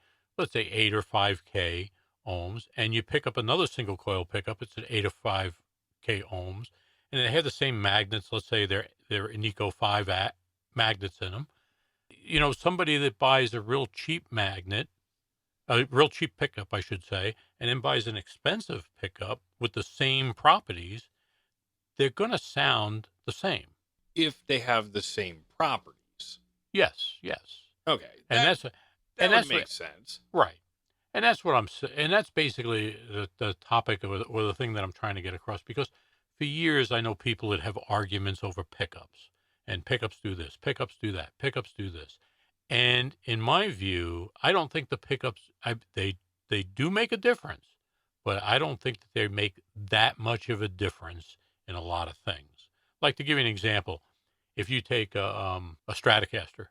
S2: 8 or 5K ohms, and you pick up another single coil pickup, it's at 8 or 5K ohms, and they have the same magnets. Let's say they're Inico 5 magnets in them. Somebody that buys a real cheap pickup, I should say, and then buys an expensive pickup with the same properties, they're going to sound the same.
S1: If they have the same properties.
S2: Yes.
S1: Okay.
S2: That
S1: would make sense.
S2: Right. And that's what and that's basically the topic or the thing that I'm trying to get across, because for years I know people that have arguments over pickups. And pickups do this, pickups do that, pickups do this. And in my view, I don't think the pickups, they do make a difference, but I don't think that they make that much of a difference in a lot of things. Like, to give you an example, if you take a Stratocaster,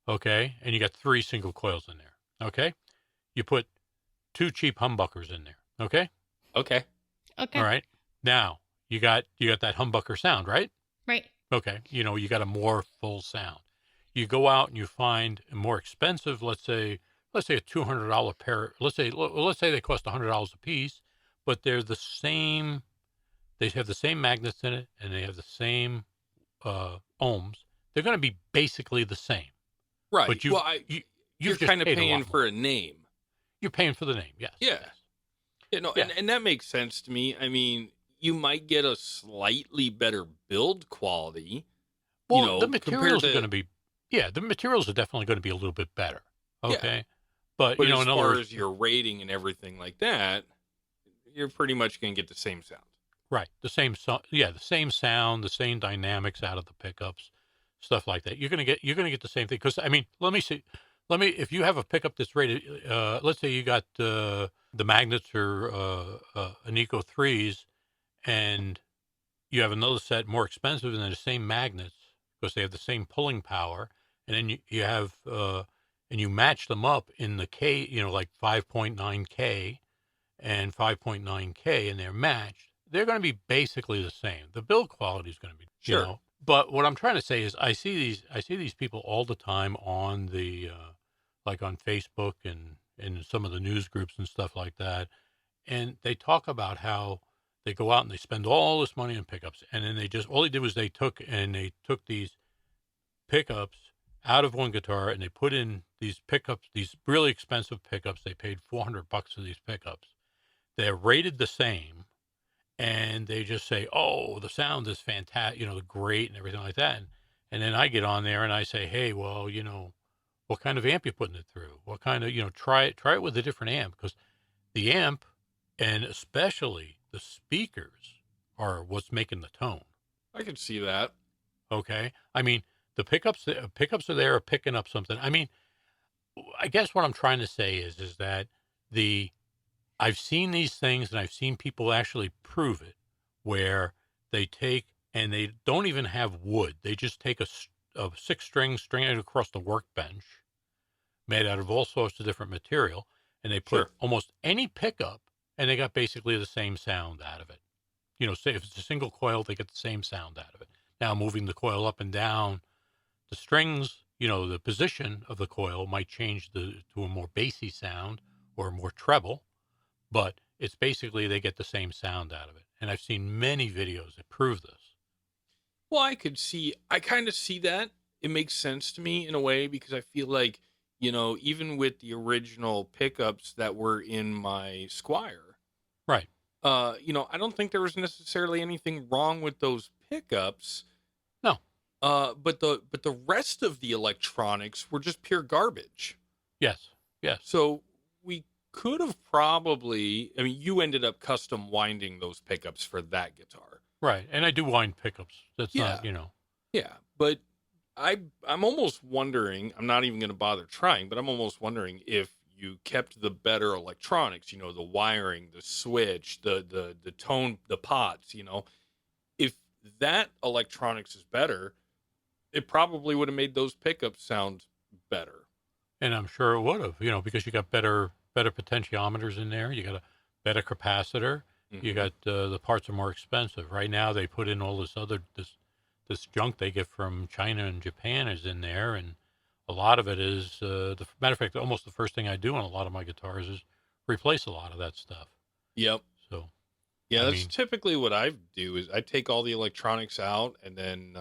S2: okay, and you got 3 single coils in there, okay? You put 2 cheap humbuckers in there, okay?
S1: Okay.
S2: All right. Now, you got that humbucker sound, right?
S3: Right.
S2: Okay, you got a more full sound. You go out and you find a more expensive, let's say, let's say a $200 pair. Let's say they cost $100 a piece, but they're the same. They have the same magnets in it, and they have the same ohms. They're going to be basically the same.
S1: Right.
S2: But
S1: Well,
S2: you've
S1: you're
S2: just
S1: kind of
S2: paid a
S1: paying
S2: lot
S1: for
S2: more.
S1: a name.
S2: You're paying for the name, yes.
S1: Yeah.
S2: Yes.
S1: Yeah, no,
S2: Yeah.
S1: and that makes sense to me. I mean, you might get a slightly better build quality,
S2: Well, the
S1: compared
S2: materials are
S1: to
S2: going to be, the materials are definitely going to be a little bit better.
S1: yeah.
S2: Okay. But,
S1: But as
S2: in other
S1: far
S2: words,
S1: as your rating and everything like that, you're pretty much going to get the same sound.
S2: right. The same sound, the same dynamics out of the pickups, stuff like that. You're going to get the same thing. Because, I mean, if you have a pickup that's rated, let's say you got the magnets or an Eco 3s, and you have another set more expensive than the same magnets because they have the same pulling power, and then you have and you match them up in the K, like 5.9K and 5.9K, and they're matched. They're going to be basically the same. The build quality is going to be,
S1: Sure.
S2: But what I'm trying to say is, I see these people all the time on the like on Facebook and in some of the news groups and stuff like that, and they talk about how they go out and they spend all this money on pickups, and then all they did was they took these pickups out of one guitar and they put in these pickups, these really expensive pickups. They paid $400 for these pickups. They're rated the same, and they just say, "Oh, the sound is fantastic, great and everything like that." And then I get on there and I say, "Hey, well, what kind of amp you putting it through? What kind of, try it with a different amp, because the amp and especially the speakers are what's making the tone."
S1: I could see that.
S2: Okay, I mean pickups are there are picking up something. I mean, I guess what I'm trying to say is that I've seen these things and I've seen people actually prove it, where they take and they don't even have wood. They just take a 6-string, string it across the workbench, made out of all sorts of different material, and they put
S1: Sure.
S2: almost any pickup, and they got basically the same sound out of it. Say if it's a single coil, they get the same sound out of it. Now, moving the coil up and down, the strings, the position of the coil might change to a more bassy sound or more treble, but it's basically they get the same sound out of it. And I've seen many videos that prove this.
S1: Well, I kind of see that. It makes sense to me in a way because I feel like, even with the original pickups that were in my Squire,
S2: Right.
S1: I don't think there was necessarily anything wrong with those pickups.
S2: No.
S1: But the rest of the electronics were just pure garbage.
S2: Yes. Yes.
S1: So we could have probably, I mean, you ended up custom winding those pickups for that guitar.
S2: Right. And I do wind pickups. That's not,
S1: Yeah, but I'm almost wondering, I'm not even going to bother trying, but I'm almost wondering if you kept the better electronics, the wiring, the switch, the tone, the pots, if that electronics is better, it probably would have made those pickups sound better.
S2: And I'm sure it would have, because you got better potentiometers in there. You got a better capacitor.
S1: Mm-hmm.
S2: You got the parts are more expensive. Right now they put in all this junk they get from China and Japan is in there, and a lot of it is the matter of fact, almost the first thing I do on a lot of my guitars is replace a lot of that stuff.
S1: Yep.
S2: So
S1: yeah, that's typically what I do is I take all the electronics out and then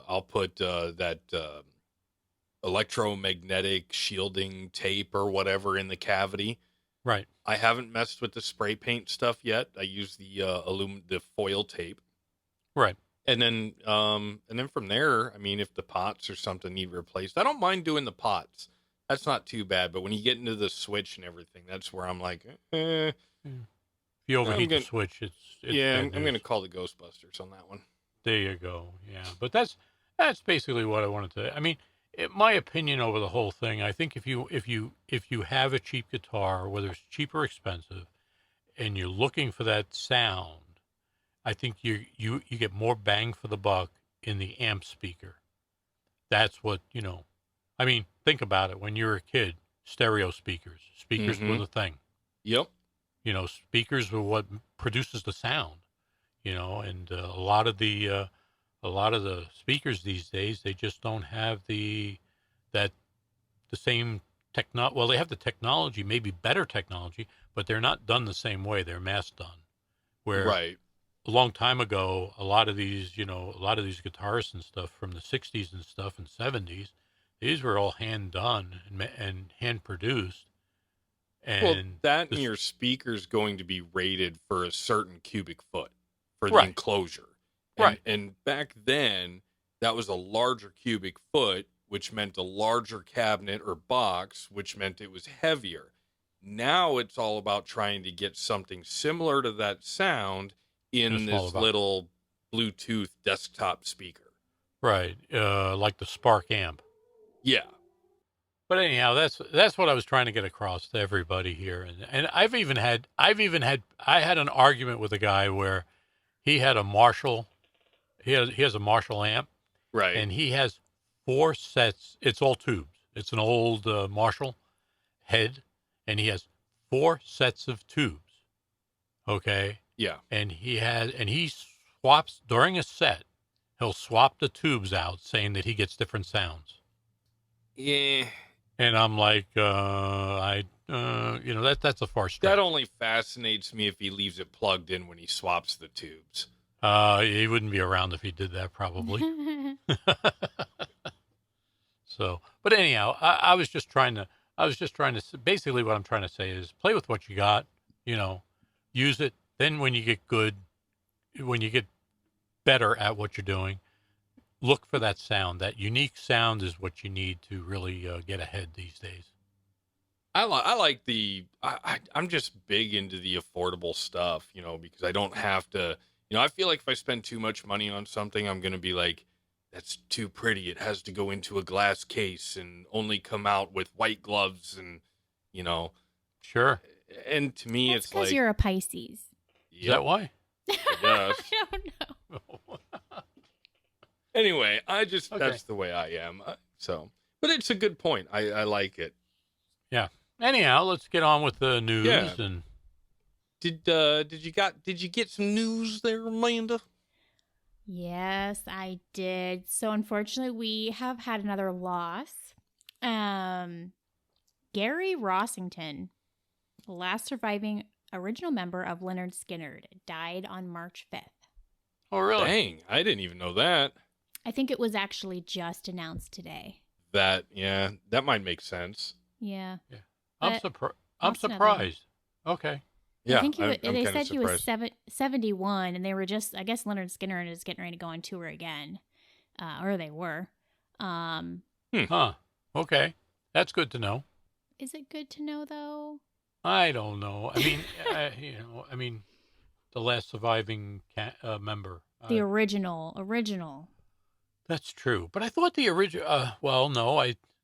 S1: I'll put that electromagnetic shielding tape or whatever in the cavity.
S2: Right.
S1: I haven't messed with the spray paint stuff yet. I use the the foil tape.
S2: Right.
S1: And then from there, I mean, if the pots or something need replaced, I don't mind doing the pots. That's not too bad. But when you get into the switch and everything, that's where I'm like,
S2: If you overheat the switch, it's
S1: I'm going to call the Ghostbusters on that one.
S2: There you go. Yeah, but that's basically what I wanted to. I mean, my opinion over the whole thing. I think if you have a cheap guitar, whether it's cheap or expensive, and you're looking for that sound, I think you get more bang for the buck in the amp speaker. That's what I mean, think about it. When you were a kid, stereo speakers were the thing.
S1: Yep.
S2: Speakers were what produces the sound. And a lot of the speakers these days, they just don't have the same well, they have the technology, maybe better technology, but they're not done the same way. They're mass done. Where
S1: Right.
S2: a long time ago, a lot of these guitarists and stuff from the 60s and stuff and 70s, these were all hand done and hand produced.
S1: Well,
S2: And
S1: that and
S2: this,
S1: your speaker's going to be rated for a certain cubic foot for the
S2: Right.
S1: enclosure.
S2: Right.
S1: And back then, that was a larger cubic foot, which meant a larger cabinet or box, which meant it was heavier. Now it's all about trying to get something similar to that sound in this little Bluetooth desktop speaker.
S2: Right. Like the Spark amp.
S1: Yeah.
S2: But anyhow, that's what I was trying to get across to everybody here. And I had an argument with a guy where he had a Marshall, he has a Marshall amp.
S1: Right.
S2: And he has 4 sets. It's all tubes. It's an old Marshall head, and he has 4 sets of tubes. Okay.
S1: Yeah.
S2: And he swaps during a set. He'll swap the tubes out, saying that he gets different sounds.
S1: Yeah.
S2: And I'm like, that's a far stretch.
S1: That only fascinates me if he leaves it plugged in when he swaps the tubes.
S2: He wouldn't be around if he did that, probably. So, but anyhow, I was just trying to, basically what I'm trying to say is play with what you got, use it. Then when you get better at what you're doing, look for that sound. That unique sound is what you need to really get ahead these days.
S1: I'm just big into the affordable stuff, because I don't have to, I feel like if I spend too much money on something, I'm going to be like, that's too pretty. It has to go into a glass case and only come out with white gloves and,
S2: Sure.
S1: And to me,
S3: That's
S1: it's like,
S3: because you're a Pisces.
S2: Is that why?
S1: Yes.
S3: I don't know.
S1: Anyway,
S2: Okay.
S1: that's the way I am. But it's a good point. I like it.
S2: Yeah. Anyhow, let's get on with the news.
S1: Yeah.
S2: And
S1: Did you get some news there, Amanda?
S3: Yes, I did. So unfortunately, we have had another loss. Gary Rossington, the last surviving original member of Lynyrd Skynyrd, died on March 5th.
S2: Oh, really?
S1: Dang, I didn't even know that.
S3: I think it was actually just announced today.
S1: That might make sense.
S3: Yeah.
S2: I'm
S3: Austin
S2: surprised. Okay.
S1: Yeah,
S3: I think
S1: I'm
S3: they
S1: kinda
S3: said he was
S1: surprised.
S3: 71, and they were just, I guess Lynyrd Skynyrd is getting ready to go on tour again. Or they were.
S2: Huh. Okay. That's good to know.
S3: Is it good to know, though?
S2: I don't know. I mean, the last surviving member.
S3: The original.
S2: That's true. But I thought the original,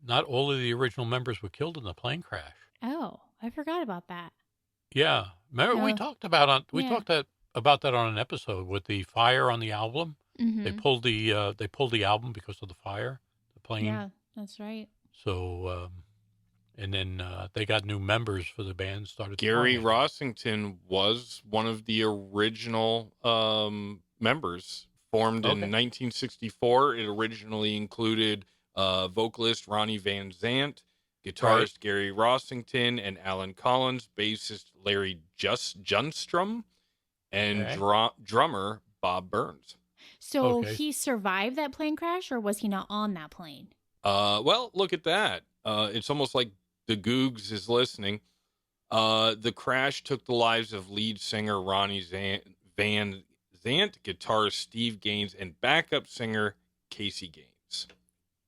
S2: not all of the original members were killed in the plane crash.
S3: Oh, I forgot about that.
S2: Yeah. Remember we
S3: No.
S2: talked about
S3: Yeah.
S2: about that on an episode with the fire on the album.
S3: Mm-hmm.
S2: They pulled the album because of the fire, the plane.
S3: Yeah, that's right.
S2: So, and then they got new members for the band.
S1: Gary
S2: touring.
S1: Rossington was one of the original members, formed in 1964. It originally included vocalist Ronnie Van Zant, guitarist Gary Rossington, and Alan Collins, bassist Larry Junstrom, and drummer Bob Burns.
S3: So
S2: Okay.
S3: he survived that plane crash, or was he not on that plane?
S1: Well, look at that. It's almost like the Googs is listening. The crash took the lives of lead singer Ronnie Van Zant, guitarist Steve Gaines, and backup singer Casey Gaines.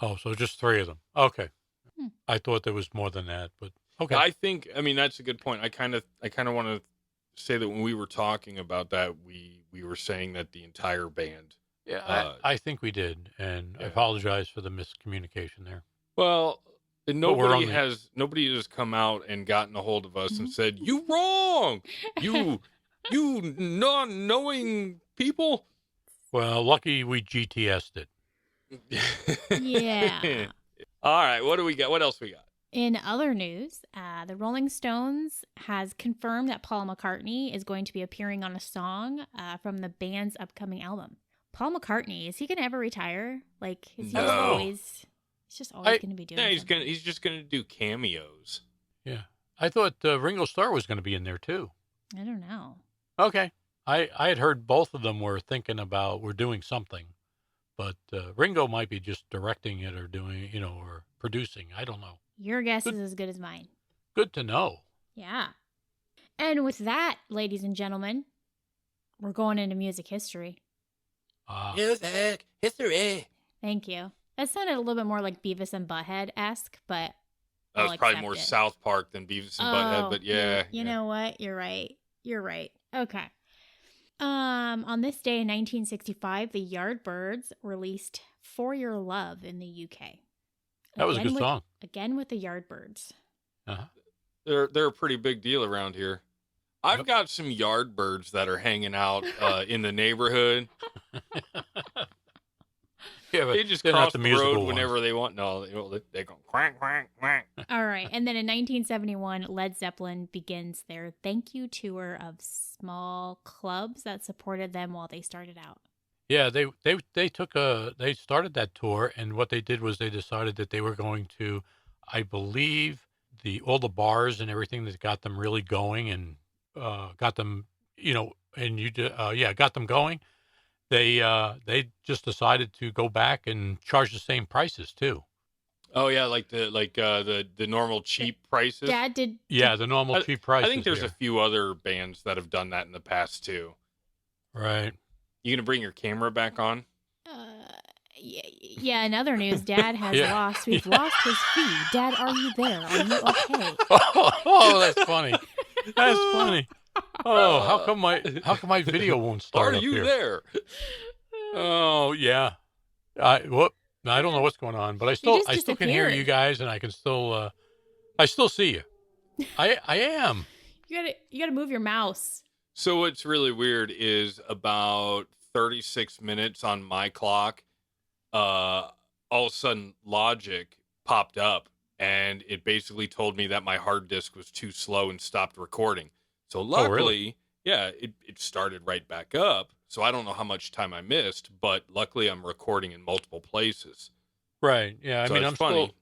S2: Oh, so just 3 of them. Okay.
S3: Hmm.
S2: I thought there was more than that, but okay.
S1: I think, that's a good point. I kind of want to say that when we were talking about that, we were saying that the entire band.
S2: Yeah, I think we did, and I apologize for the miscommunication there.
S1: Well, nobody
S2: only-
S1: has come out and gotten a hold of us and said, "You wrong, you non-knowing people."
S2: Well, lucky we GTS'd it.
S3: Yeah.
S1: All right, what do we got? What else we got?
S3: In other news, the Rolling Stones has confirmed that Paul McCartney is going to be appearing on a song from the band's upcoming album. Paul McCartney, is he going to ever retire? Like, is he
S1: No.
S3: always... He's just always going to be doing.
S1: Yeah,
S3: something.
S1: he's just gonna do cameos.
S2: Yeah. I thought Ringo Starr was going to be in there too.
S3: I don't know.
S2: Okay. I had heard both of them were doing something, but Ringo might be just directing it or doing, or producing. I don't know.
S3: Your guess is as good as mine.
S2: Good to know.
S3: Yeah. And with that, ladies and gentlemen, we're going into music history.
S1: Music history.
S3: Thank you. That sounded a little bit more like Beavis and Butthead-esque, but
S1: That was
S3: I'll
S1: probably
S3: accept
S1: more
S3: it.
S1: South Park than Beavis and Butthead, but yeah.
S3: You know what? You're right. Okay. On this day in 1965, the Yardbirds released For Your Love in the UK.
S2: That was a good song.
S3: Again with the Yardbirds.
S2: Uh-huh.
S1: They're a pretty big deal around here. I've got some Yardbirds that are hanging out in the neighborhood.
S2: Yeah, but
S1: They just
S2: they're
S1: cross
S2: not
S1: the road
S2: musical
S1: whenever
S2: ones.
S1: they want. No, they go quack, quack, quack.
S3: All right. And then in 1971, Led Zeppelin begins their thank you tour of small clubs that supported them while they started out.
S2: Yeah, they started that tour, and what they did was they decided that they were going to, I believe, all the bars and everything that got them really going and got them, got them going. They just decided to go back and charge the same prices too.
S1: Oh yeah, like the normal cheap prices.
S3: Dad did.
S2: Yeah, the normal cheap prices.
S1: I think there's
S2: there.
S1: a few other bands that have done that in the past too.
S2: Right.
S1: You gonna bring your camera back on?
S3: Yeah, in other news, Dad has lost. We've lost his feed. Dad, are you there? Are you okay?
S2: Oh, that's funny. That's funny. Oh, how come my video won't start?
S1: Are
S2: up
S1: you
S2: here?
S1: there?
S2: Oh yeah. I don't know what's going on, but I still can hear you guys, and I can still I still see you. I am.
S3: You gotta move your mouse.
S1: So what's really weird is about 36 minutes on my clock, all of a sudden Logic popped up and it basically told me that my hard disk was too slow and stopped recording. So luckily,
S2: really?
S1: yeah, it started right back up. So I don't know how much time I missed, but luckily I'm recording in multiple places.
S2: Right. Yeah.
S1: So
S2: I mean,
S1: it's funny.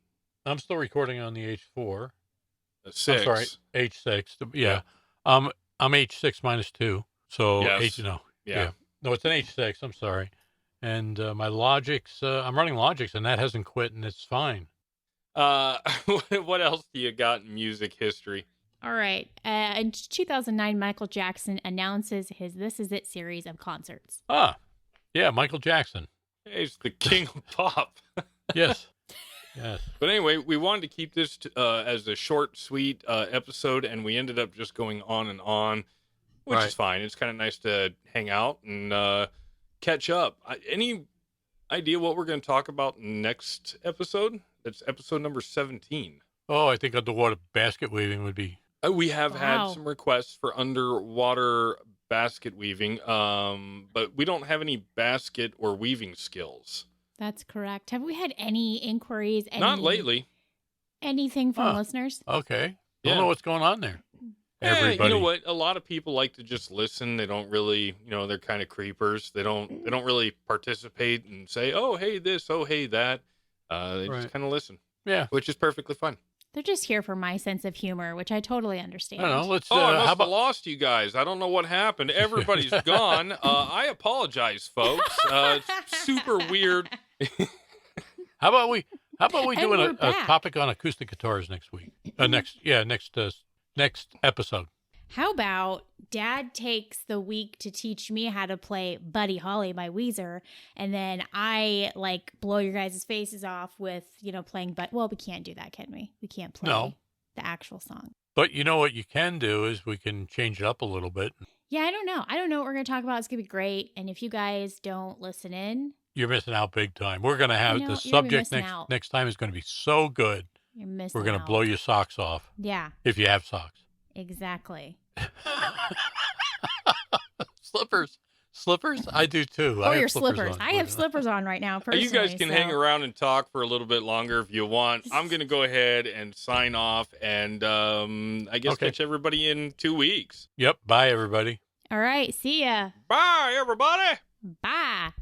S2: I'm still recording on the H4.
S1: A 6.
S2: I'm sorry, H6. Yeah. I'm H6 minus 2. So
S1: Yes.
S2: Yeah. No, it's an H6. I'm sorry. And my Logic's, I'm running Logic's, and that hasn't quit, and it's fine.
S1: What else do you got in music history?
S3: All right. In 2009, Michael Jackson announces his This Is It series of concerts.
S2: Ah, yeah, Michael Jackson.
S1: He's the king of pop.
S2: Yes. Yes.
S1: But anyway, we wanted to keep this as a short, sweet episode, and we ended up just going on, which is fine. It's kind of nice to hang out and catch up. Any idea what we're going to talk about next episode? That's episode number 17.
S2: Oh, I think underwater basket weaving would be.
S1: We have had some requests for underwater basket weaving, but we don't have any basket or weaving skills.
S3: That's correct. Have we had any inquiries?
S1: Not lately.
S3: Anything from listeners?
S2: Okay.
S1: Yeah.
S2: Don't know what's going on there.
S1: You know what? A lot of people like to just listen. They don't really, they're kind of creepers. They don't really participate and say, "Oh, hey this, oh, hey that." They just kind of listen.
S2: Yeah.
S1: Which is perfectly fine.
S3: They're just here for my sense of humor, which I totally understand.
S2: I don't know. Let's.
S1: I must
S2: how about
S1: have lost you guys. I don't know what happened. Everybody's gone. I apologize, folks. It's super weird.
S2: How about we do
S3: we're
S2: a
S3: back.
S2: topic on acoustic guitars next week? Next episode.
S3: How about Dad takes the week to teach me how to play Buddy Holly by Weezer, and then I blow your guys' faces off with playing. But we can't do that, can we? We can't play the actual song.
S2: But you know what you can do is we can change it up a little bit.
S3: Yeah, I don't know. I don't know what we're gonna talk about. It's gonna be great, and if you guys don't listen in,
S2: you're missing out big time. We're gonna have the subject next time is going to be so good.
S3: You're missing.
S2: We're gonna blow your socks off.
S3: Yeah.
S2: If you have socks.
S3: Exactly.
S2: Slippers? I do too.
S3: Oh, your slippers. I have slippers on right now, personally.
S1: You guys can hang around and talk for a little bit longer if you want. I'm going to go ahead and sign off and I guess catch everybody in 2 weeks.
S2: Yep. Bye, everybody.
S3: All right. See ya.
S1: Bye, everybody.
S3: Bye.